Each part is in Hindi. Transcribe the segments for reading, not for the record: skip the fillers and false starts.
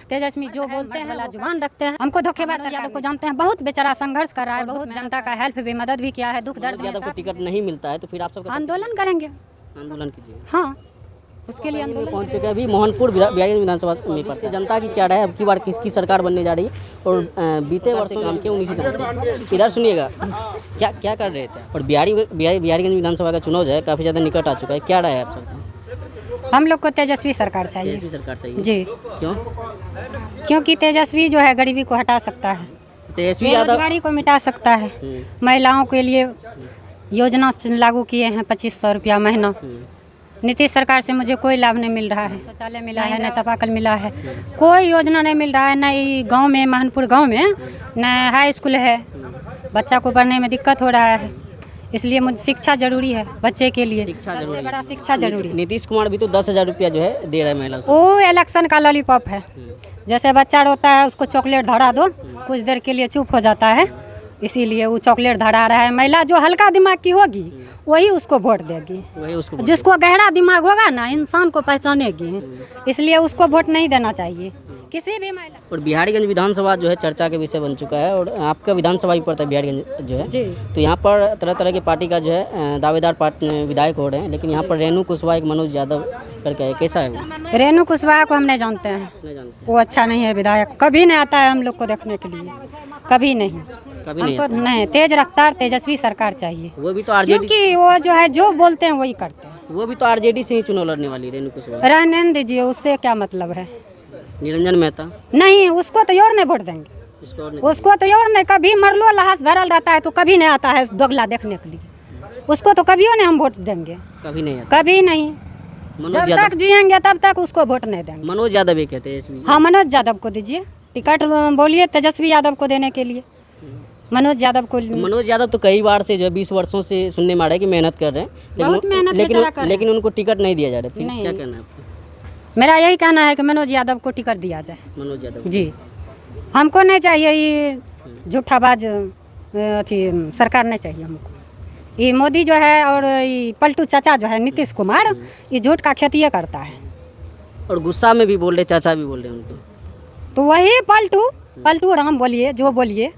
तेजस्वी जो बोलते हैं वाला जुबान रखते हैं। हमको धोखेबाज यादव को जानते हैं, बहुत बेचारा संघर्ष कर रहा है, बहुत जनता का हेल्प भी मदद भी किया है, दुख दर्द यादव को टिकट नहीं मिलता है तो फिर आप सब आंदोलन करेंगे, आंदोलन कीजिए। हाँ उसके लिए आंदोलन पहुंच चुके हैं अभी मोहनपुर बिहारी विधानसभा में पर जनता की क्या राय है, अब की बार किसकी सरकार बनने जा रही है और बीते वर्षों काम के 19 इधर सुनिएगा क्या क्या कर रहे थे। और बिहारीगंज विधानसभा का चुनाव जो है काफ़ी ज़्यादा निकट आ चुका है, क्या राय है आप सबका? हम लोग को तेजस्वी सरकार चाहिए। तेजस्वी सरकार चाहिए जी, क्यों? क्योंकि तेजस्वी जो है गरीबी को हटा सकता है, तेजस्वी यादव बेरोजगारी को मिटा सकता है, महिलाओं के लिए योजना लागू किए हैं 2500 रुपया महीना। नीतीश सरकार से मुझे कोई लाभ नहीं मिल रहा है, शौचालय मिला है न चापाकल मिला है, कोई योजना नहीं मिल रहा है। न गांव में महनपुर गांव में न हाई स्कूल है, बच्चा को पढ़ने में दिक्कत हो रहा है, इसलिए मुझे शिक्षा जरूरी है बच्चे के लिए, शिक्षा सबसे जरूरी बड़ा शिक्षा जरूरी है। नीतीश कुमार भी तो 10,000 रुपया जो है दे रहा है महिला को। वो इलेक्शन का लॉलीपॉप है, जैसे बच्चा रोता है उसको चॉकलेट धरा दो, कुछ देर के लिए चुप हो जाता है, इसीलिए वो चॉकलेट धरा रहा है। महिला जो हल्का दिमाग की होगी वही उसको वोट देगी, वही उसको जिसको गहरा दिमाग होगा ना इंसान को पहचानेगी, इसलिए उसको वोट नहीं देना चाहिए किसी भी महिला। और बिहारीगंज विधानसभा जो है चर्चा के विषय बन चुका है और आपका विधानसभा भी पड़ता है बिहारीगंज जो है जी। तो यहाँ पर तरह तरह की पार्टी का जो है दावेदार विधायक हो रहे हैं, लेकिन यहाँ पर रेणु कुशवाहा एक मनोज यादव करके है, कैसा है वो? रेणु कुशवाहा को हम नहीं जानते हैं, नहीं जानते, वो अच्छा नहीं है विधायक, कभी नहीं आता है हम लोग को देखने के लिए, कभी नहीं। कभी नहीं हमको नहीं, तेज रफ्तार तेजस्वी सरकार चाहिए, वो भी तो आरजेडी, क्योंकि वो जो है जो बोलते हैं वही करते हैं। वो भी तो आरजेडी से ही चुनाव लड़ने वाली रेणु कुशवाहा। रहने दीजिए, उससे क्या मतलब है? निरंजन मेहता नहीं, उसको तो और नहीं वोट देंगे, उसको तो और नहीं, कभी मरलो लहास धरल रहता है तो कभी नहीं आता है दोगला देखने के लिए, उसको तो कभी नहीं हम वोट देंगे, कभी नहीं आता। कभी नहीं, मनोज जब तक जिएंगे तब तक उसको वोट नहीं देंगे। मनोज यादव भी कहते हैं इसमें। हाँ, मनोज यादव को दीजिए टिकट, बोलिए तेजस्वी यादव को देने के लिए, मनोज यादव को। मनोज यादव तो कई बार से जो 20 वर्षों से सुनने में आ रहा है कि मेहनत कर रहे हैं, बहुत मेहनत बेचारा कर रहे हैं। लेकिन उनको टिकट नहीं दिया जा रहा है, फिर नहीं। क्या कहना है आपका? मेरा यही कहना है कि मनोज यादव को टिकट दिया जाए। मनोज यादव जी, हमको नहीं चाहिए ये झूठाबाज अथी सरकार नहीं चाहिए हमको। ये मोदी जो है और ये पलटू चाचा जो है नीतीश कुमार, ये झूठ का खेती करता है। और गुस्सा में भी बोल रहे, चाचा भी बोल रहे हैं उनको। तो वही पलटू राम बोलिए, जो बोलिए,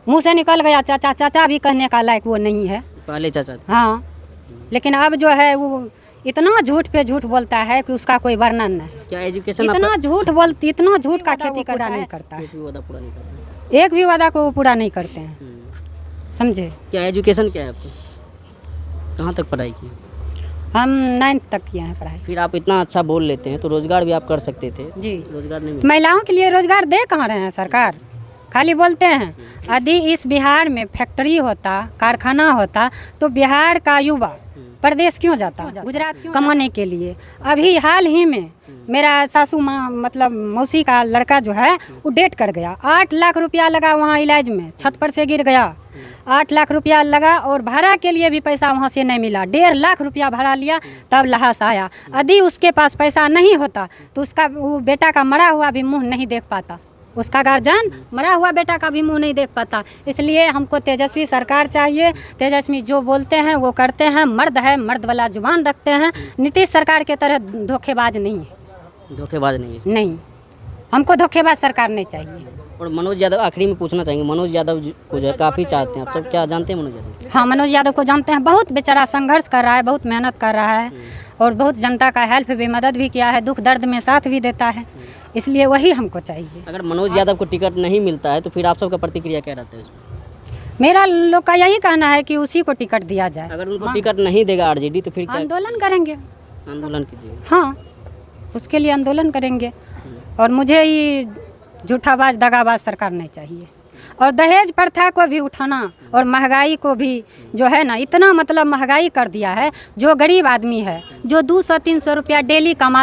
मुंह से निकल गया चाचा, चाचा भी कहने का लायक वो नहीं है पहले चाचा। हाँ, लेकिन अब जो है वो इतना झूठ पे झूठ बोलता है कि उसका कोई वर्णन नहीं। क्या एजुकेशन इतना झूठ का खेती पूरा नहीं करता है, वादा पूरा नहीं करते, एक भी वादा को वो पूरा नहीं करते हैं, समझे? क्या एजुकेशन क्या है आपको, कहाँ तक पढ़ाई की? हम 9th तक किए हैं पढ़ाई। फिर आप इतना अच्छा बोल लेते हैं तो रोजगार भी आप कर सकते थे। जी, रोजगार नहीं मिला। महिलाओं के लिए रोजगार दे कहाँ रहे हैं सरकार, खाली बोलते हैं। यदि इस बिहार में फैक्ट्री होता, कारखाना होता तो बिहार का युवा प्रदेश क्यों जाता, गुजरात क्यों कमाने के लिए? अभी हाल ही में मेरा सासू माँ मतलब मौसी का लड़का जो है वो डेट कर गया, 8 लाख रुपया लगा वहाँ इलाज में, छत पर से गिर गया, 8 लाख रुपया लगा और भाड़ा के लिए भी पैसा वहाँ से नहीं मिला, 1.5 लाख रुपया भाड़ा लिया तब लहास आया। यदि उसके पास पैसा नहीं होता तो उसका वो बेटा का मरा हुआ भी मुँह नहीं देख पाता, उसका गार्जियन मरा हुआ बेटा का भी मुंह नहीं देख पाता। इसलिए हमको तेजस्वी सरकार चाहिए, तेजस्वी जो बोलते हैं वो करते हैं, मर्द है, मर्द वाला जुबान रखते हैं, नीतीश सरकार के तरह धोखेबाज नहीं है। धोखेबाज नहीं है। नहीं, हमको धोखेबाज सरकार नहीं चाहिए। और मनोज यादव, आखिरी में पूछना चाहेंगे, मनोज यादव को जो है काफ़ी चाहते हैं आप सब, क्या जानते हैं मनोज यादव? हाँ, मनोज यादव को जानते हैं, बहुत बेचारा संघर्ष कर रहा है, बहुत मेहनत कर रहा है और बहुत जनता का हेल्प भी मदद भी किया है, दुख दर्द में साथ भी देता है, इसलिए वही हमको चाहिए। अगर मनोज यादव को टिकट नहीं मिलता है तो फिर आप सबका प्रतिक्रिया क्या रहता है इसमें? मेरा लोग का यही कहना है कि उसी को टिकट दिया जाए। अगर उनको टिकट नहीं देगा आरजेडी तो फिर क्या? आंदोलन करेंगे। आंदोलन कीजिए। हाँ, उसके लिए आंदोलन करेंगे। और मुझे ये झूठाबाज दगाबाज सरकार नहीं चाहिए। और दहेज प्रथा को भी उठाना और महंगाई को भी जो है ना, इतना मतलब महंगाई कर दिया है, जो गरीब आदमी है, जो 200-300 रुपया डेली कमाता